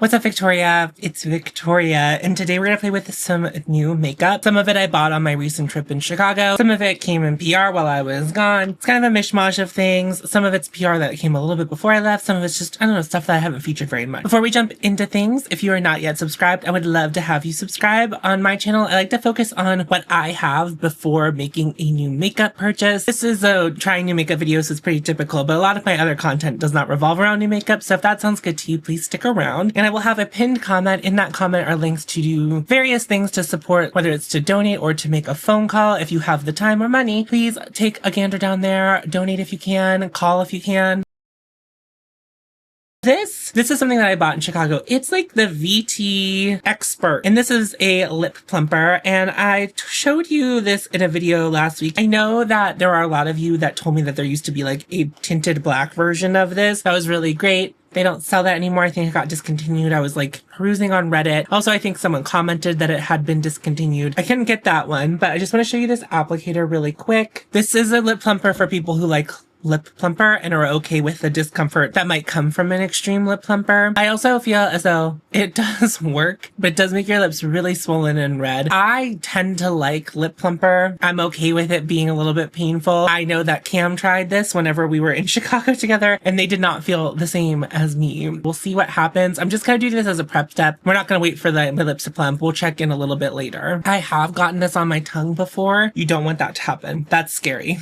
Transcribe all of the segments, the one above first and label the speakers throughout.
Speaker 1: What's up, Victoria? It's Victoria, and today we're gonna play with some new makeup. Some of it I bought on my recent trip in Chicago. Some of it came in PR while I was gone. It's kind of a mishmash of things. Some of it's PR that came a little bit before I left. Some of it's just, I don't know, stuff that I haven't featured very much. Before we jump into things, if you are not yet subscribed, I would love to have you subscribe. On my channel, I like to focus on what I have before making a new makeup purchase. This is a trying new makeup video, so it's pretty typical, but a lot of my other content does not revolve around new makeup. So if that sounds good to you, please stick around. And I will have a pinned comment. In that comment are links to do various things to support, whether it's to donate or to make a phone call. If you have the time or money, please take a gander down there, donate if you can, call if you can. This is something that I bought in Chicago. It's like the VT Expert, and this is a lip plumper, and I showed you this in a video last week. I know that there are a lot of you that told me that there used to be like a tinted black version of this. That was really great. They don't sell that anymore. I think it got discontinued. I was like perusing on Reddit. Also, I think someone commented that it had been discontinued. I couldn't get that one, but I just want to show you this applicator really quick. This is a lip plumper for people who like lip plumper and are okay with the discomfort that might come from an extreme lip plumper. I also feel as though it does work, but it does make your lips really swollen and red. I tend to like lip plumper. I'm okay with it being a little bit painful. I know that Cam tried this whenever we were in Chicago together, and they did not feel the same as me. We'll see what happens. I'm just gonna do this as a prep step. We're not gonna wait for my lips to plump. We'll check in a little bit later. I have gotten this on my tongue before. You don't want that to happen. That's scary.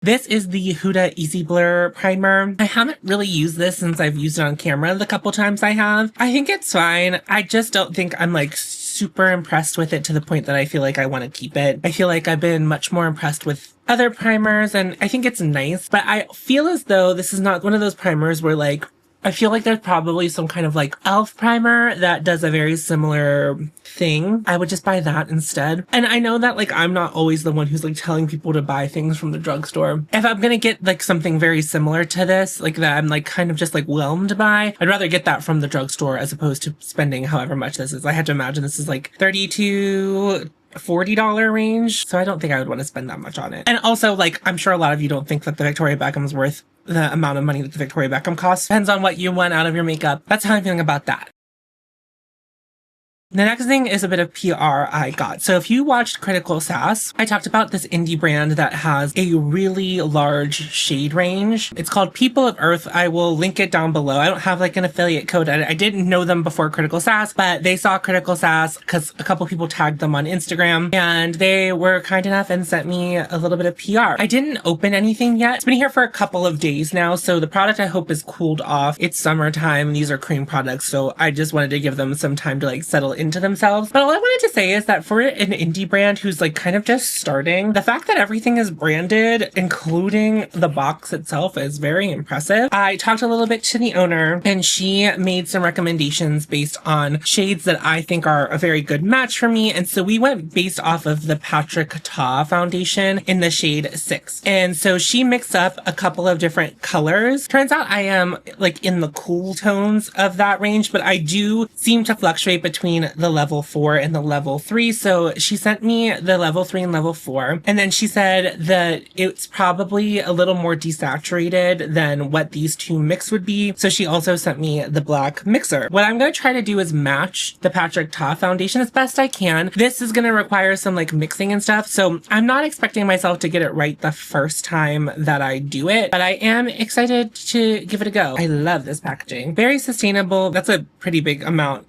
Speaker 1: This is the Huda Easy Blur Primer. I haven't really used this since I've used it on camera the couple times I have. I think it's fine. I just don't think I'm like super impressed with it to the point that I feel like I want to keep it. I feel like I've been much more impressed with other primers, and I think it's nice, but I feel as though this is not one of those primers where like I feel like there's probably some kind of like e.l.f. primer that does a very similar thing. I would just buy that instead. And I know that like I'm not always the one who's like telling people to buy things from the drugstore. If I'm gonna get like something very similar to this, like that I'm like kind of just like whelmed by, I'd rather get that from the drugstore as opposed to spending however much this is. I had to imagine this is like $30 to $40 range. So I don't think I would want to spend that much on it. And also, like, I'm sure a lot of you don't think that the Victoria Beckham's worth the amount of money that the Victoria Beckham costs. Depends on what you want out of your makeup. That's how I'm feeling about that. The next thing is a bit of PR I got. So if you watched Critical Sass, I talked about this indie brand that has a really large shade range. It's called People of Earth. I will link it down below. I don't have like an affiliate code. I didn't know them before Critical Sass, but they saw Critical Sass because a couple people tagged them on Instagram, and they were kind enough and sent me a little bit of PR. I didn't open anything yet. It's been here for a couple of days now, so the product I hope is cooled off. It's summertime. These are cream products, so I just wanted to give them some time to like settle into themselves. But all I wanted to say is that for an indie brand who's like kind of just starting, the fact that everything is branded, including the box itself, is very impressive. I talked a little bit to the owner, and she made some recommendations based on shades that I think are a very good match for me. And so we went based off of the Patrick Ta foundation in the shade 6. And so she mixed up a couple of different colors. Turns out I am like in the cool tones of that range, but I do seem to fluctuate between the level 4 and the level 3. So she sent me the level 3 and level 4. And then she said that it's probably a little more desaturated than what these two mix would be. So she also sent me the black mixer. What I'm going to try to do is match the Patrick Ta foundation as best I can. This is going to require some like mixing and stuff. So I'm not expecting myself to get it right the first time that I do it, but I am excited to give it a go. I love this packaging. Very sustainable. That's a pretty big amount.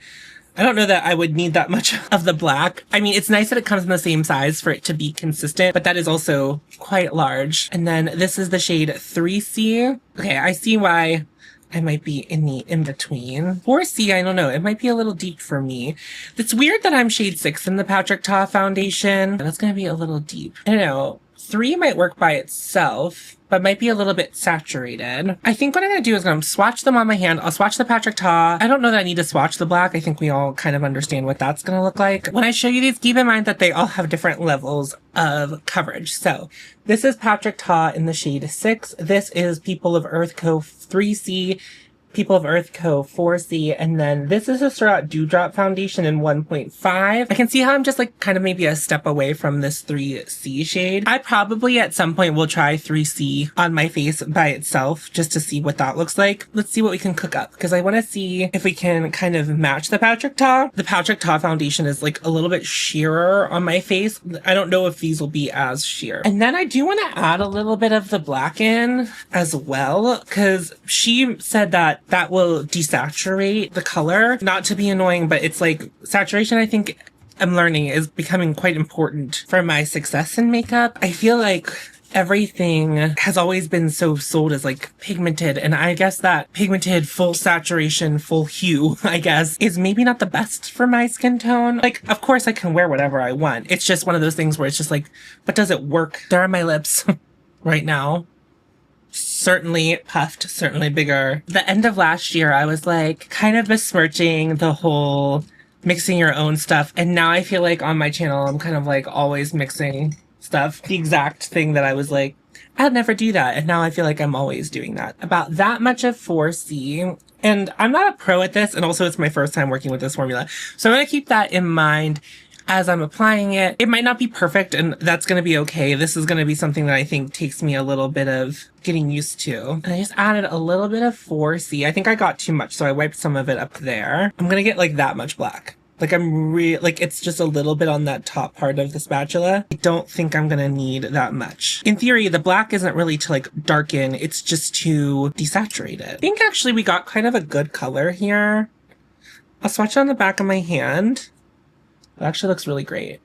Speaker 1: I don't know that I would need that much of the black. I mean, it's nice that it comes in the same size for it to be consistent, but that is also quite large. And then this is the shade 3C. Okay, I see why I might be in the in-between. 4C, I don't know. It might be a little deep for me. It's weird that I'm shade 6 in the Patrick Ta foundation. That's going to be a little deep. I don't know. 3 might work by itself, but might be a little bit saturated. I think what I'm going to do is I'm going to swatch them on my hand. I'll swatch the Patrick Ta. I don't know that I need to swatch the black. I think we all kind of understand what that's going to look like. When I show you these, keep in mind that they all have different levels of coverage. So this is Patrick Ta in the shade 6. This is People of Earth Co. 3C People of Earth Co. 4C, and then this is a Surat Dewdrop Foundation in 1.5. I can see how I'm just like kind of maybe a step away from this 3C shade. I probably at some point will try 3C on my face by itself just to see what that looks like. Let's see what we can cook up, because I want to see if we can kind of match the Patrick Ta. The Patrick Ta foundation is like a little bit sheerer on my face. I don't know if these will be as sheer. And then I do want to add a little bit of the black in as well, because she said that will desaturate the color. Not to be annoying, but it's like saturation, I think I'm learning, is becoming quite important for my success in makeup. I feel like everything has always been so sold as like pigmented, and I guess that pigmented, full saturation, full hue, I guess, is maybe not the best for my skin tone. Like, of course I can wear whatever I want. It's just one of those things where it's just like, but does it work? There are my lips right now. Certainly puffed, certainly bigger. The end of last year, I was like kind of besmirching the whole mixing your own stuff. And now I feel like on my channel, I'm kind of like always mixing stuff. The exact thing that I was like, I'd never do that. And now I feel like I'm always doing that. About that much of 4C. And I'm not a pro at this. And also it's my first time working with this formula. So I'm going to keep that in mind as I'm applying it. It might not be perfect, and that's going to be okay. This is going to be something that I think takes me a little bit of getting used to. And I just added a little bit of 4C. I think I got too much, so I wiped some of it up there. I'm going to get like that much black. Like it's just a little bit on that top part of the spatula. I don't think I'm going to need that much. In theory, the black isn't really to like darken. It's just to desaturate it. I think actually we got kind of a good color here. I'll swatch it on the back of my hand. It actually looks really great.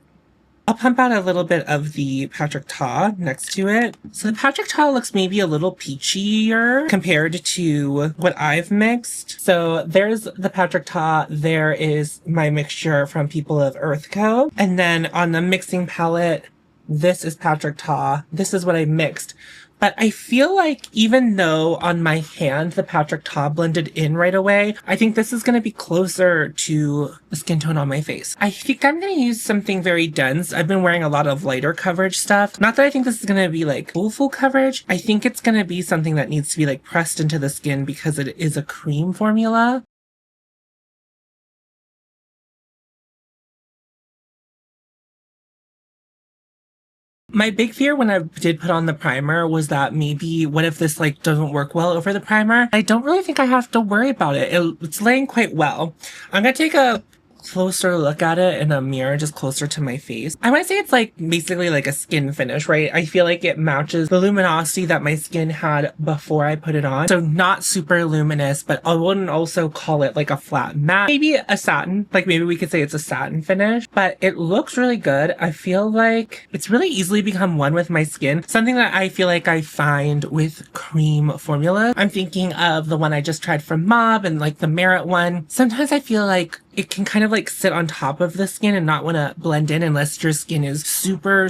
Speaker 1: I'll pump out a little bit of the Patrick Ta next to it. So the Patrick Ta looks maybe a little peachier compared to what I've mixed. So there's the Patrick Ta. There is my mixture from People of Earth Co. And then on the mixing palette, this is Patrick Ta. This is what I mixed. But I feel like even though on my hand the Patrick Ta blended in right away, I think this is going to be closer to the skin tone on my face. I think I'm going to use something very dense. I've been wearing a lot of lighter coverage stuff. Not that I think this is going to be like full coverage. I think it's going to be something that needs to be like pressed into the skin because it is a cream formula. My big fear when I did put on the primer was that maybe what if this like doesn't work well over the primer? I don't really think I have to worry about it. It's laying quite well. I'm gonna take a closer look at it in a mirror just closer to my face. I might say it's like basically like a skin finish, right? I feel like it matches the luminosity that my skin had before I put it on. So not super luminous, but I wouldn't also call it like a flat matte. Maybe a satin, like maybe we could say it's a satin finish, but it looks really good. I feel like it's really easily become one with my skin. Something that I feel like I find with cream formula. I'm thinking of the one I just tried from Mob and like the Merit one. Sometimes I feel like it can kind of like sit on top of the skin and not want to blend in unless your skin is super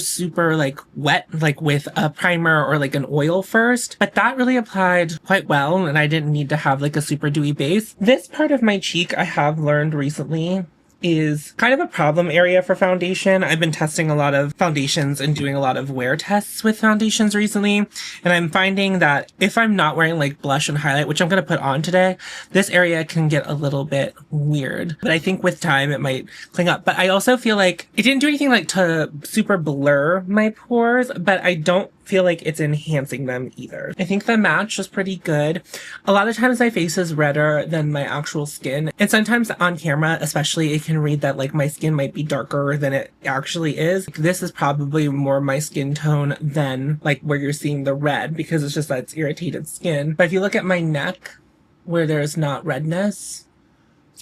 Speaker 1: like wet, like with a primer or like an oil first. But that really applied quite well, and I didn't need to have like a super dewy base. This part of my cheek I have learned recently is kind of a problem area for foundation. I've been testing a lot of foundations and doing a lot of wear tests with foundations recently, and I'm finding that if I'm not wearing like blush and highlight, which I'm going to put on today, this area can get a little bit weird. But I think with time it might clean up. But I also feel like it didn't do anything like to super blur my pores, but I don't feel like it's enhancing them either. I think the match was pretty good. A lot of times my face is redder than my actual skin, and sometimes on camera especially it can read that like my skin might be darker than it actually is. This is probably more my skin tone than like where you're seeing the red, because it's just that it's irritated skin. But if you look at my neck where there's not redness,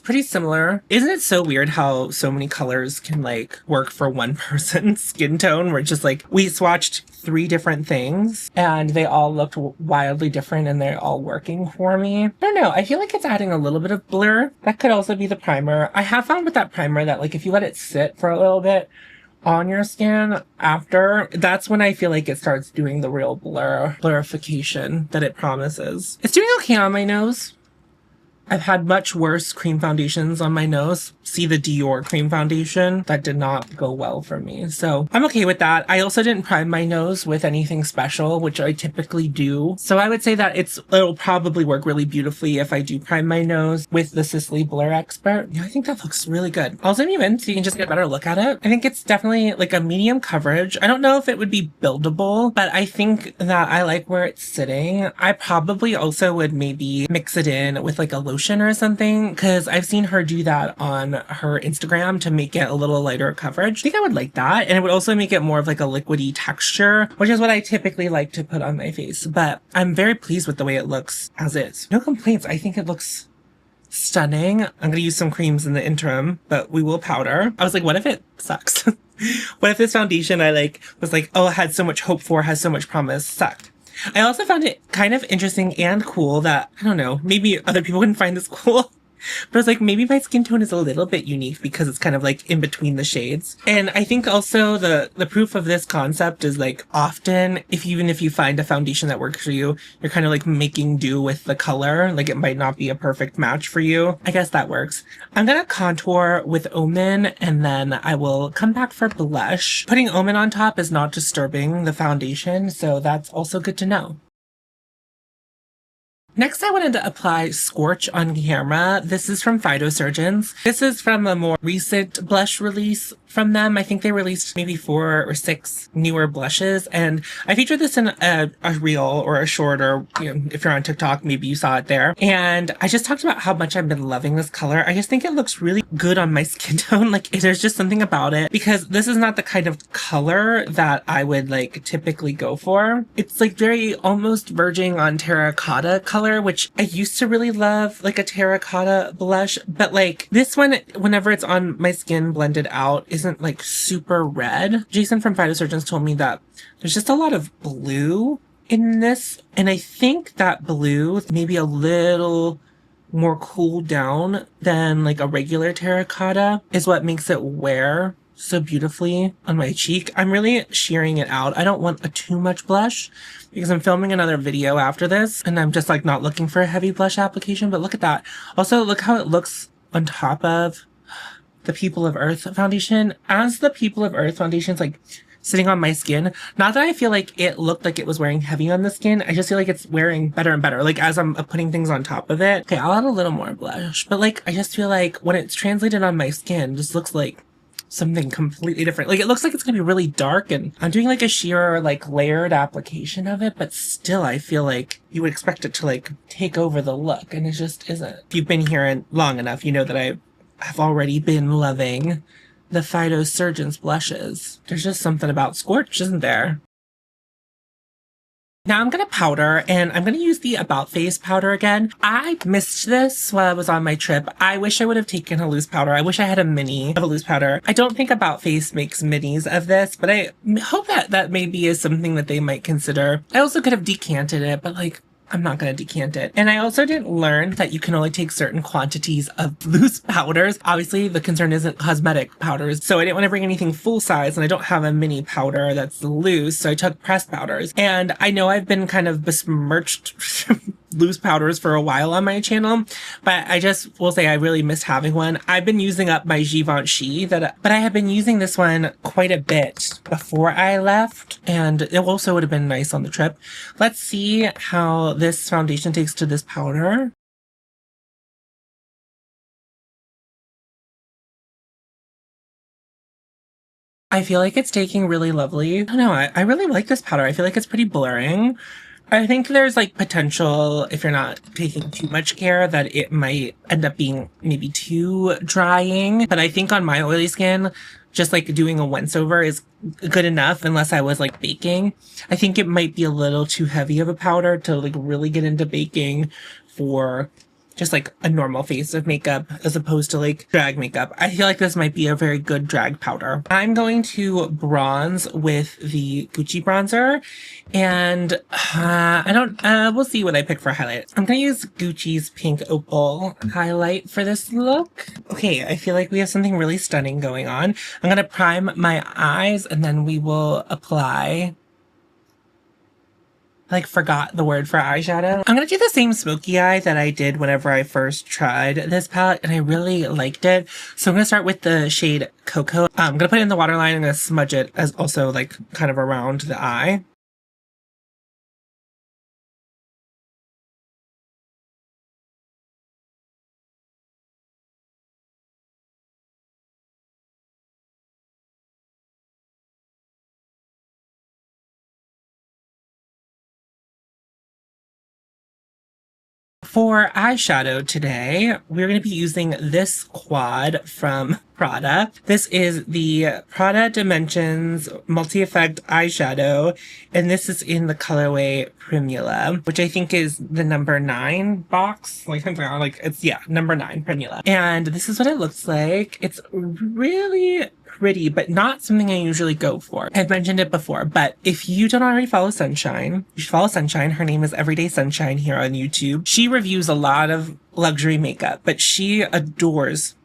Speaker 1: pretty similar. Isn't it so weird how so many colors can like work for one person's skin tone, where it's just like we swatched 3 different things and they all looked wildly different and they're all working for me. I don't know. I feel like it's adding a little bit of blur. That could also be the primer. I have found with that primer that like if you let it sit for a little bit on your skin after, that's when I feel like it starts doing the real blurification that it promises. It's doing okay on my nose. I've had much worse cream foundations on my nose. See the Dior cream foundation? That did not go well for me. So I'm okay with that. I also didn't prime my nose with anything special, which I typically do. So I would say that it'll probably work really beautifully if I do prime my nose with the Sisley Blur Expert. Yeah, I think that looks really good. I'll zoom you in so you can just get a better look at it. I think it's definitely like a medium coverage. I don't know if it would be buildable, but I think that I like where it's sitting. I probably also would maybe mix it in with like a lotion or something, because I've seen her do that on her Instagram to make it a little lighter coverage. I think I would like that, and it would also make it more of like a liquidy texture, which is what I typically like to put on my face, but I'm very pleased with the way it looks as is. No complaints. I think it looks stunning. I'm gonna use some creams in the interim, but we will powder. I was like, what if it sucks? What if this foundation I was like, oh, I had so much hope for, has so much promise, sucked? I also found it kind of interesting and cool that, I don't know, maybe other people wouldn't find this cool, but I was like, maybe my skin tone is a little bit unique because it's kind of like in between the shades. And I think also the proof of this concept is like often, even if you find a foundation that works for you, you're kind of like making do with the color. Like it might not be a perfect match for you. I guess that works. I'm gonna contour with Omen and then I will come back for blush. Putting Omen on top is not disturbing the foundation, so that's also good to know. Next, I wanted to apply Scorch on camera. This is from Phytosurgence. This is from a more recent blush release from them. I think they released maybe 4 or 6 newer blushes, and I featured this in a reel or a short, or if you're on TikTok, maybe you saw it there. And I just talked about how much I've been loving this color. I just think it looks really good on my skin tone. Like there's just something about it, because this is not the kind of color that I would like typically go for. It's like very almost verging on terracotta color, which I used to really love, like a terracotta blush, but like this one, whenever it's on my skin blended out, isn't like super red. Jason from Phytosurgence told me that there's just a lot of blue in this, and I think that blue maybe a little more cooled down than like a regular terracotta is what makes it wear so beautifully on my cheek. I'm really shearing it out. I don't want a too much blush because I'm filming another video after this and I'm just like not looking for a heavy blush application, but look at that. Also, look how it looks on top of the People of Earth foundation. As the People of Earth foundation's like sitting on my skin, not that I feel like it looked like it was wearing heavy on the skin, I just feel like it's wearing better and better, like as I'm putting things on top of it. Okay, I'll add a little more blush, but like I just feel like when it's translated on my skin, it just looks like something completely different. Like it looks like it's gonna be really dark, and I'm doing like a sheer like layered application of it, but still I feel like you would expect it to like take over the look, and it just isn't. If you've been here long enough, you know that I've already been loving the Phytosurgence blushes. There's just something about Scorch, isn't there? Now I'm going to powder, and I'm going to use the About Face powder again. I missed this while I was on my trip. I wish I would have taken a loose powder. I wish I had a mini of a loose powder. I don't think About Face makes minis of this, but I hope that maybe is something that they might consider. I also could have decanted it, but like, I'm not going to decant it. And I also didn't learn that you can only take certain quantities of loose powders. Obviously, the concern isn't cosmetic powders, so I didn't want to bring anything full size, and I don't have a mini powder that's loose, so I took pressed powders. And I know I've been kind of besmirched loose powders for a while on my channel, but I just will say I really miss having one. I've been using up my Givenchy, but I have been using this one quite a bit before I left, and it also would have been nice on the trip. Let's see how this foundation takes to this powder. I feel like it's taking really lovely. I don't know, I really like this powder. I feel like it's pretty blurring. I think there's like potential, if you're not taking too much care, that it might end up being maybe too drying. But I think on my oily skin, just like doing a once over is good enough unless I was like baking. I think it might be a little too heavy of a powder to like really get into baking for just like a normal face of makeup as opposed to like drag makeup. I feel like this might be a very good drag powder. I'm going to bronze with the Gucci bronzer, and we'll see what I pick for highlight. I'm gonna use Gucci's Pink Opal highlight for this look. Okay, I feel like we have something really stunning going on. I'm gonna prime my eyes and then we will apply like forgot the word for eyeshadow. I'm gonna do the same smoky eye that I did whenever I first tried this palette, and I really liked it. So I'm gonna start with the shade Cocoa. I'm gonna put it in the waterline and gonna smudge it as also like kind of around the eye. For eyeshadow today, we're going to be using this quad from Prada. This is the Prada Dimensions Multi-Effect Eyeshadow, and this is in the colorway Primula, which I think is the number 9 box. Like it's, yeah, number 9 Primula. And this is what it looks like. It's really pretty, but not something I usually go for. I've mentioned it before, but if you don't already follow Sunshine, you should follow Sunshine. Her name is Everyday Sunshine here on YouTube. She reviews a lot of luxury makeup, but she adores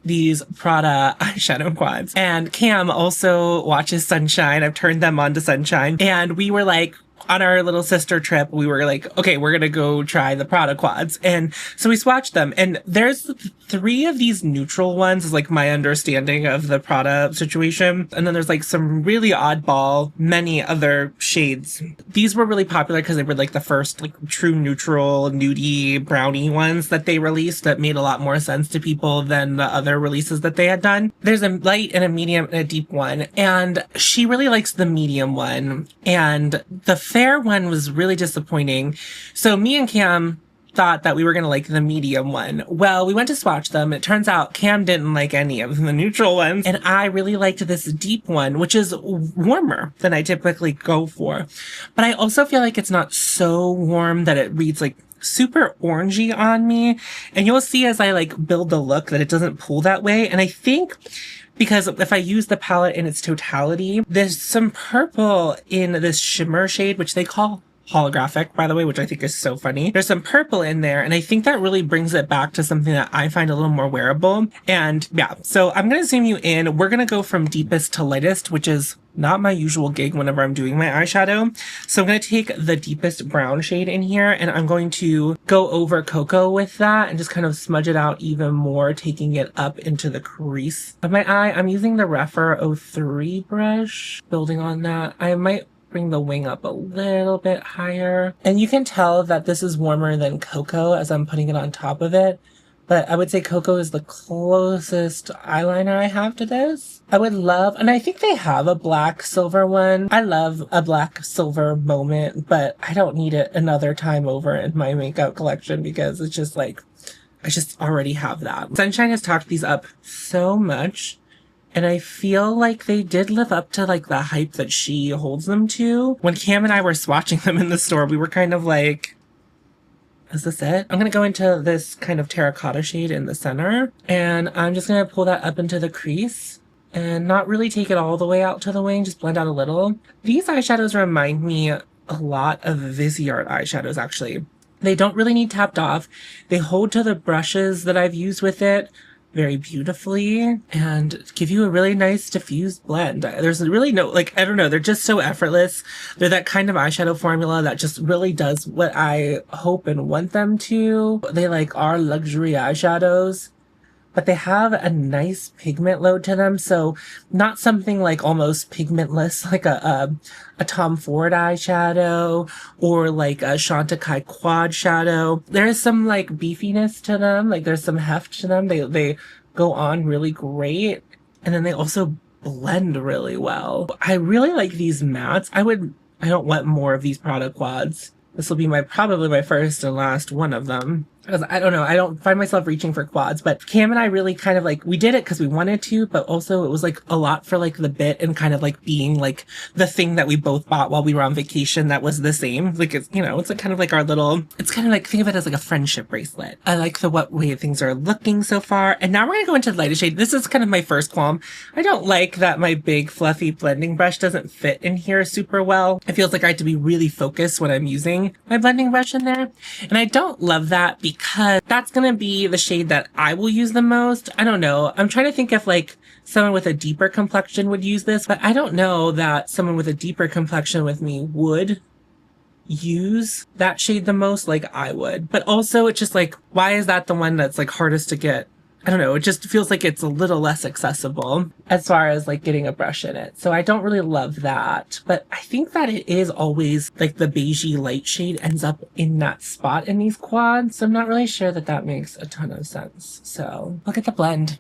Speaker 1: these Prada eyeshadow quads. And Cam also watches Sunshine. I've turned them on to Sunshine. And we were like, on our little sister trip, we were like, okay, we're gonna go try the Prada quads. And so we swatched them. And there's 3 of these neutral ones, is like my understanding of the Prada situation. And then there's like some really oddball, many other shades. These were really popular because they were like the first like true neutral, nudie, brownie ones that they released that made a lot more sense to people than the other releases that they had done. There's a light and a medium and a deep one. And she really likes the medium one. And the fair one was really disappointing. So me and Cam thought that we were going to like the medium one. Well, we went to swatch them. It turns out Cam didn't like any of the neutral ones. And I really liked this deep one, which is warmer than I typically go for. But I also feel like it's not so warm that it reads like super orangey on me. And you'll see as I like build the look that it doesn't pull that way. And I think because if I use the palette in its totality, there's some purple in this shimmer shade, which they call holographic, by the way, which I think is so funny. There's some purple in there, and I think that really brings it back to something that I find a little more wearable. And yeah, so I'm going to zoom you in. We're going to go from deepest to lightest, which is not my usual gig whenever I'm doing my eyeshadow. So I'm going to take the deepest brown shade in here, and I'm going to go over Cocoa with that and just kind of smudge it out even more, taking it up into the crease of my eye. I'm using the Rephr 03 brush, building on that. I might bring the wing up a little bit higher. And you can tell that this is warmer than Cocoa as I'm putting it on top of it. But I would say Cocoa is the closest eyeliner I have to this. I would love, and I think they have a black silver one. I love a black silver moment, but I don't need it another time over in my makeup collection because it's just like, I just already have that. Sunshine has talked these up so much. And I feel like they did live up to like the hype that she holds them to. When Cam and I were swatching them in the store, we were kind of like, is this it? I'm going to go into this kind of terracotta shade in the center. And I'm just going to pull that up into the crease and not really take it all the way out to the wing, just blend out a little. These eyeshadows remind me a lot of Viseart eyeshadows, actually. They don't really need tapped off. They hold to the brushes that I've used with it very beautifully and give you a really nice diffused blend. There's really no, like, I don't know, they're just so effortless. They're that kind of eyeshadow formula that just really does what I hope and want them to. They like are luxury eyeshadows, but they have a nice pigment load to them. So not something like almost pigmentless, like a Tom Ford eyeshadow or like a Chantecaille quad shadow. There is some like beefiness to them. Like there's some heft to them. They go on really great. And then they also blend really well. I really like these mattes. I don't want more of these Prada quads. This will be probably my first and last one of them. Because I don't know, I don't find myself reaching for quads, but Cam and I really kind of like, we did it because we wanted to, but also it was like a lot for like the bit and kind of like being like the thing that we both bought while we were on vacation that was the same. Like it's, you know, it's like kind of like our little, it's kind of like, think of it as like a friendship bracelet. I like the way things are looking so far. And now we're going to go into the lightest shade. This is kind of my first qualm. I don't like that my big fluffy blending brush doesn't fit in here super well. It feels like I have to be really focused when I'm using my blending brush in there. And I don't love that because that's going to be the shade that I will use the most. I don't know. I'm trying to think if like someone with a deeper complexion would use this, but I don't know that someone with a deeper complexion with me would. use that shade the most like I would. But also it's just like, why is that the one that's like hardest to get? I don't know, it just feels like it's a little less accessible as far as like getting a brush in it. So I don't really love that, but I think that it is always like the beigey light shade ends up in that spot in these quads. So I'm not really sure that that makes a ton of sense. So look at the blend.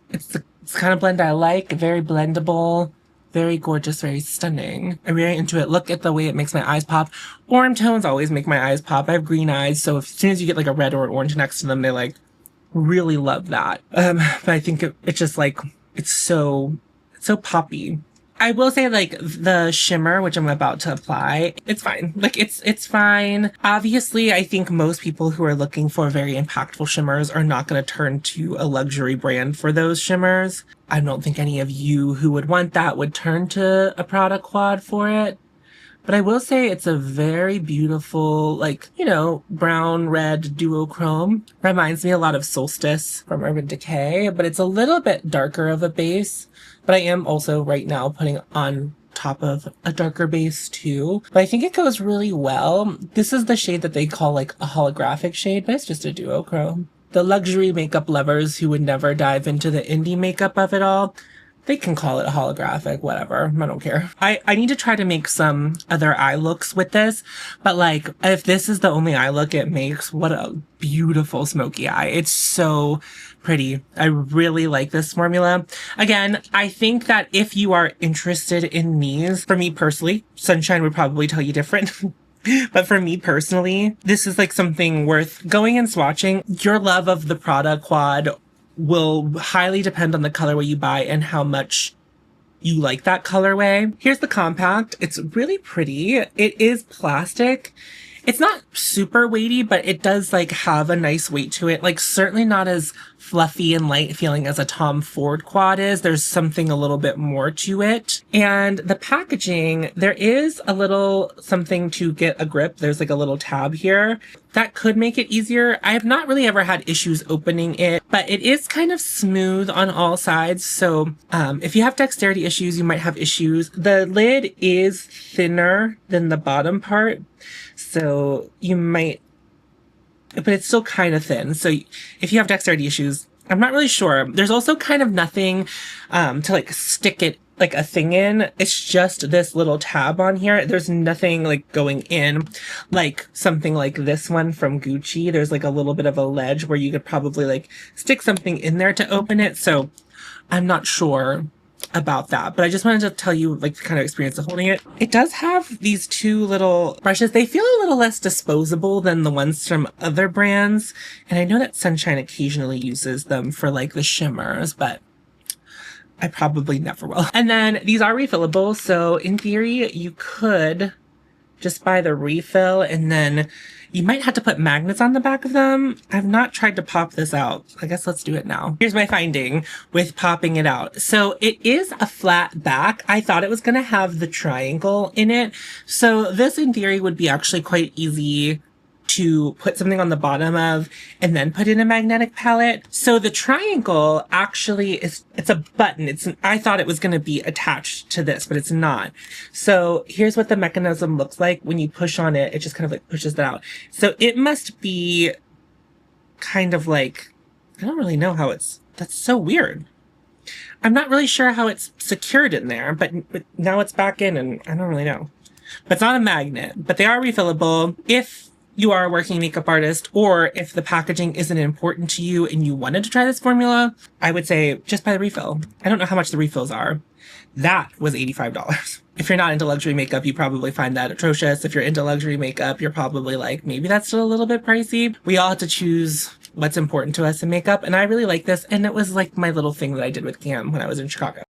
Speaker 1: It's the kind of blend I like, very blendable, very gorgeous, very stunning. I'm very into it. Look at the way it makes my eyes pop. Warm tones always make my eyes pop. I have green eyes, so as soon as you get like a red or an orange next to them, they like really love that. But I think it's just like, it's so poppy. I will say like the shimmer, which I'm about to apply, it's fine. Like it's fine. Obviously, I think most people who are looking for very impactful shimmers are not going to turn to a luxury brand for those shimmers. I don't think any of you who would want that would turn to a Prada quad for it. But I will say it's a very beautiful, like, you know, brown, red duochrome. Reminds me a lot of Solstice from Urban Decay, but it's a little bit darker of a base. But I am also right now putting on top of a darker base too. But I think it goes really well. This is the shade that they call like a holographic shade, but it's just a duochrome. The luxury makeup lovers who would never dive into the indie makeup of it all, they can call it a holographic, whatever. I don't care. I need to try to make some other eye looks with this, but like, if this is the only eye look it makes, what a beautiful smoky eye. It's so pretty. I really like this formula. Again, I think that if you are interested in these, for me personally, Sunshine would probably tell you different. But for me personally, this is like something worth going and swatching. Your love of the Prada quad will highly depend on the colorway you buy and how much you like that colorway. Here's the compact. It's really pretty. It is plastic. It's not super weighty, but it does like have a nice weight to it. Like certainly not as fluffy and light feeling as a Tom Ford quad is. There's something a little bit more to it. And the packaging, there is a little something to get a grip. There's like a little tab here. That could make it easier. I have not really ever had issues opening it, but it is kind of smooth on all sides. So if you have dexterity issues, you might have issues. The lid is thinner than the bottom part. So you might, but it's still kind of thin. So if you have dexterity issues, I'm not really sure. There's also kind of nothing to like stick it like a thing in. It's just this little tab on here. There's nothing like going in like something like this one from Gucci. There's like a little bit of a ledge where you could probably like stick something in there to open it. So I'm not sure about that, but I just wanted to tell you like the kind of experience of holding it. It does have these two little brushes. They feel a little less disposable than the ones from other brands. And I know that Sunshine occasionally uses them for like the shimmers, but I probably never will. And then these are refillable. So in theory, you could just buy the refill and then you might have to put magnets on the back of them. I've not tried to pop this out. I guess let's do it now. Here's my finding with popping it out. So it is a flat back. I thought it was going to have the triangle in it. So this in theory would be actually quite easy to put something on the bottom of and then put in a magnetic palette. So the triangle actually it's a button. I thought it was going to be attached to this, but it's not. So here's what the mechanism looks like. When you push on it, it just kind of like pushes that out. So it must be kind of like, I don't really know how that's so weird. I'm not really sure how it's secured in there, but now it's back in and I don't really know. But it's not a magnet, but they are refillable. If you are a working makeup artist, or if the packaging isn't important to you and you wanted to try this formula, I would say just buy the refill. I don't know how much the refills are. That was $85. If you're not into luxury makeup, you probably find that atrocious. If you're into luxury makeup, you're probably like, maybe that's still a little bit pricey. We all have to choose what's important to us in makeup, and I really like this, and it was like my little thing that I did with Cam when I was in Chicago.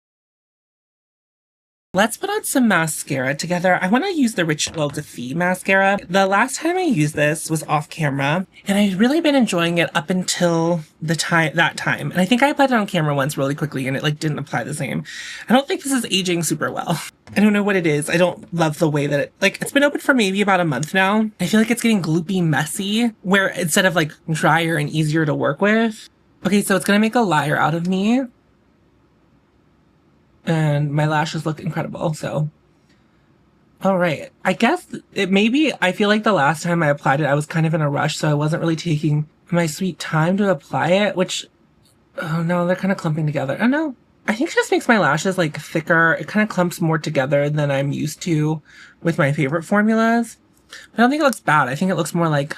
Speaker 1: Let's put on some mascara together. I want to use the Rituel Fille mascara. The last time I used this was off camera, and I've really been enjoying it up until that time. And I think I applied it on camera once really quickly, and it like didn't apply the same. I don't think this is aging super well. I don't know what it is. I don't love the way that it's been open for maybe about a month now. I feel like it's getting gloopy messy, where instead of like drier and easier to work with. Okay, so it's gonna make a liar out of me. And my lashes look incredible, so All right. I guess it maybe, I feel like the last time I applied it, I was kind of in a rush, so I wasn't really taking my sweet time to apply it, which, oh no, they're kind of clumping together. Oh no. I think it just makes my lashes like thicker. It kind of clumps more together than I'm used to with my favorite formulas. I don't think it looks bad. I think it looks more like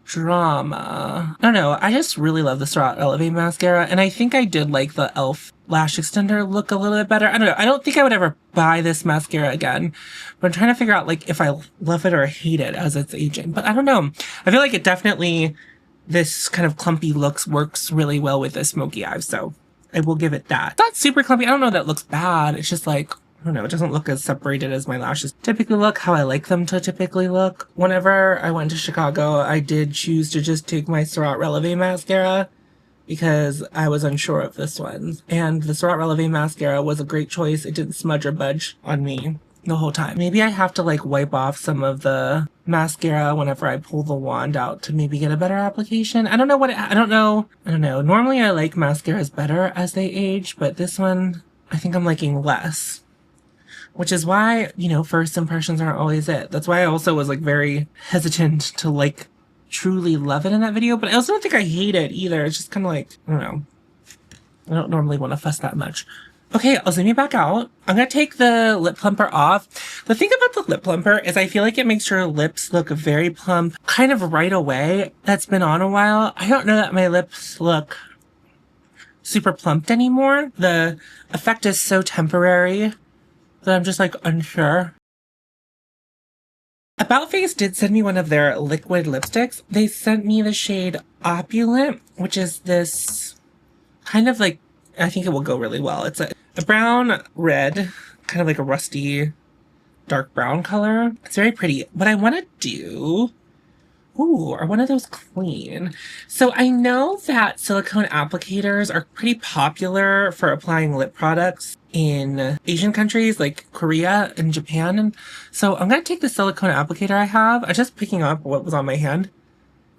Speaker 1: drama. I don't know. I just really love the Straw Elevate mascara, and I think I did like the e.l.f. lash extender look a little bit better. I don't know. I don't think I would ever buy this mascara again, but I'm trying to figure out like if I love it or hate it as it's aging. But I don't know. I feel like it definitely, this kind of clumpy looks works really well with the smoky eyes, so I will give it that. It's not super clumpy. I don't know that it looks bad. It's just like, I don't know, it doesn't look as separated as my lashes typically look, how I like them to typically look. Whenever I went to Chicago, I did choose to just take my Surratt Releve mascara because I was unsure of this one. And the Surratt Releve mascara was a great choice. It didn't smudge or budge on me the whole time. Maybe I have to like wipe off some of the mascara whenever I pull the wand out to maybe get a better application. I don't know what, I don't know. Normally I like mascaras better as they age, but this one I think I'm liking less. Which is why, you know, first impressions aren't always it. That's why I also was like very hesitant to like truly love it in that video. But I also don't think I hate it either. It's just kind of like, I don't know. I don't normally want to fuss that much. Okay, I'll zoom you back out. I'm going to take the lip plumper off. The thing about the lip plumper is I feel like it makes your lips look very plump kind of right away. That's been on a while. I don't know that my lips look super plumped anymore. The effect is so temporary that I'm just like unsure. About Face did send me one of their liquid lipsticks. They sent me the shade Opulent, which is this kind of like, I think it will go really well. It's a brown red, kind of like a rusty dark brown color. It's very pretty. What I want to do, ooh, are one of those clean. So I know that silicone applicators are pretty popular for applying lip products in Asian countries like Korea and Japan. And so I'm going to take the silicone applicator I have. I'm just picking up what was on my hand.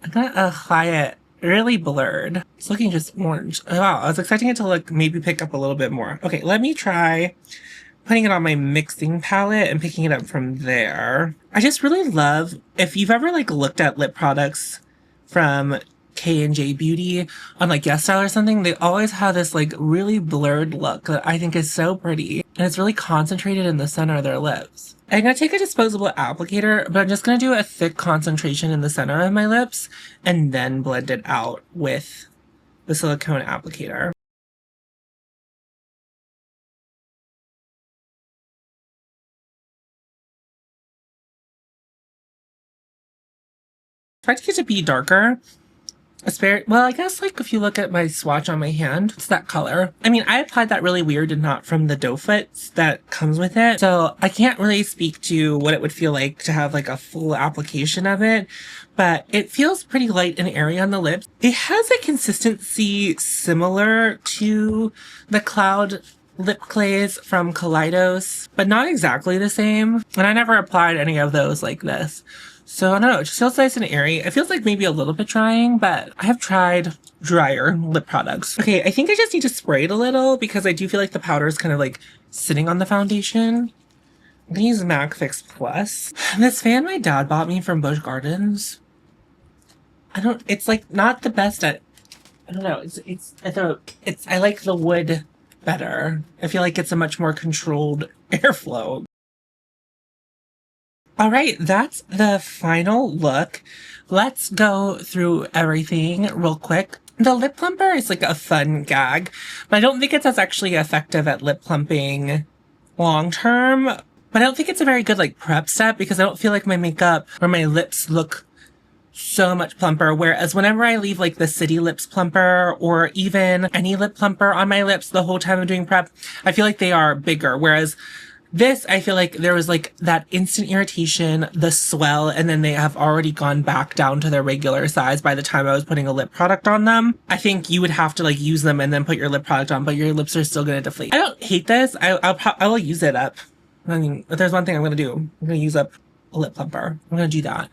Speaker 1: I'm going to apply it really blurred. It's looking just orange. Oh, wow, I was expecting it to look maybe pick up a little bit more. Okay, let me try putting it on my mixing palette and picking it up from there. I just really love, if you've ever like looked at lip products from K&J Beauty on like Yes Style or something, they always have this like really blurred look that I think is so pretty. And it's really concentrated in the center of their lips. I'm going to take a disposable applicator, but I'm just going to do a thick concentration in the center of my lips and then blend it out with the silicone applicator. Try to get it to be darker. Well, I guess like if you look at my swatch on my hand, it's that color. I mean, I applied that really weird and not from the doe foots that comes with it. So I can't really speak to what it would feel like to have like a full application of it, but it feels pretty light and airy on the lips. It has a consistency similar to the Cloud lip clays from Kaleidos, but not exactly the same. And I never applied any of those like this. So I don't know, it just feels nice and airy. It feels like maybe a little bit drying, but I have tried drier lip products. Okay, I think I just need to spray it a little because I do feel like the powder is kind of like sitting on the foundation. I'm gonna use MAC Fix Plus. This fan my dad bought me from Busch Gardens. It's like not the best at, I don't know, I like the wood better. I feel like it's a much more controlled airflow. All right, that's the final look. Let's go through everything real quick. The lip plumper is like a fun gag, but I don't think it's as actually effective at lip plumping long term. But I don't think it's a very good like prep step because I don't feel like my makeup or my lips look so much plumper. Whereas whenever I leave like the City Lips plumper or even any lip plumper on my lips the whole time I'm doing prep, I feel like they are bigger. Whereas this, I feel like there was like that instant irritation, the swell, and then they have already gone back down to their regular size by the time I was putting a lip product on them. I think you would have to like use them and then put your lip product on, but your lips are still going to deflate. I don't hate this. I will use it up. I mean, if there's one thing I'm going to do, I'm going to use up a lip plumper. I'm going to do that.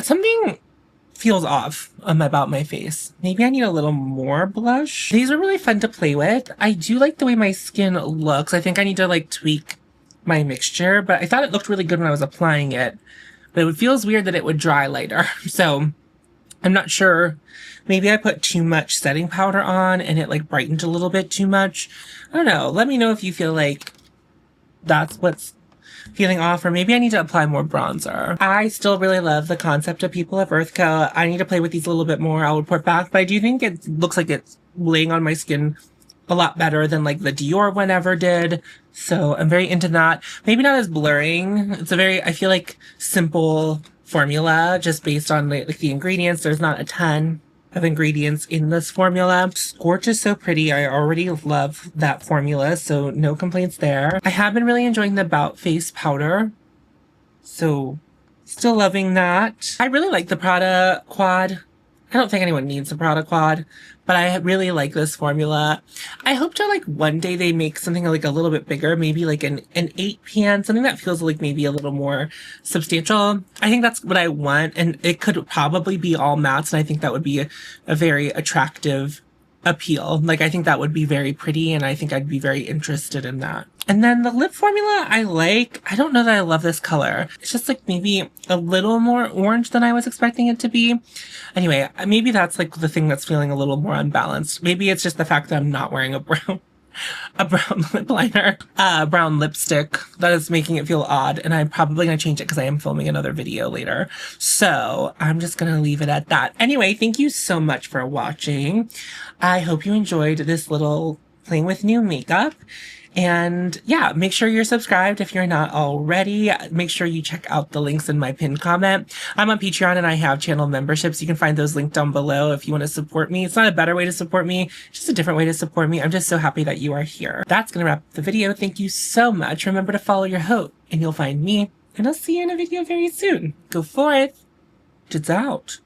Speaker 1: Something feels off about my face. Maybe I need a little more blush. These are really fun to play with. I do like the way my skin looks. I think I need to like tweak my mixture, but I thought it looked really good when I was applying it. But it feels weird that it would dry later. So I'm not sure. Maybe I put too much setting powder on and it like brightened a little bit too much. I don't know. Let me know if you feel like that's what's feeling off, or maybe I need to apply more bronzer. I still really love the concept of People of Earth Co. I need to play with these a little bit more. I'll report back, but I do think it looks like it's laying on my skin a lot better than like the Dior one ever did. So I'm very into that. Maybe not as blurring. It's a very, I feel like, simple formula just based on like the ingredients. There's not a ton of ingredients in this formula. Scorch is so pretty. I already love that formula, so no complaints there. I have been really enjoying the About Face powder, so still loving that. I really like the Prada quad. I don't think anyone needs a Prada quad, but I really like this formula. I hope to like one day they make something like a little bit bigger, maybe like an 8pan, something that feels like maybe a little more substantial. I think that's what I want, and it could probably be all mattes, and I think that would be a very attractive appeal. Like, I think that would be very pretty, and I think I'd be very interested in that. And then the lip formula I like. I don't know that I love this color. It's just like maybe a little more orange than I was expecting it to be. Anyway, maybe that's like the thing that's feeling a little more unbalanced. Maybe it's just the fact that I'm not wearing a brown lip liner, brown lipstick that is making it feel odd. And I'm probably going to change it because I am filming another video later. So I'm just going to leave it at that. Anyway, thank you so much for watching. I hope you enjoyed this little playing with new makeup. And yeah, make sure you're subscribed if you're not already. Make sure you check out the links in my pinned comment. I'm on Patreon and I have channel memberships. You can find those linked down below if you want to support me. It's not a better way to support me, it's just a different way to support me. I'm just so happy that you are here. That's going to wrap up the video. Thank you so much. Remember to follow your hope and you'll find me. And I'll see you in a video very soon. Go forth. It's out.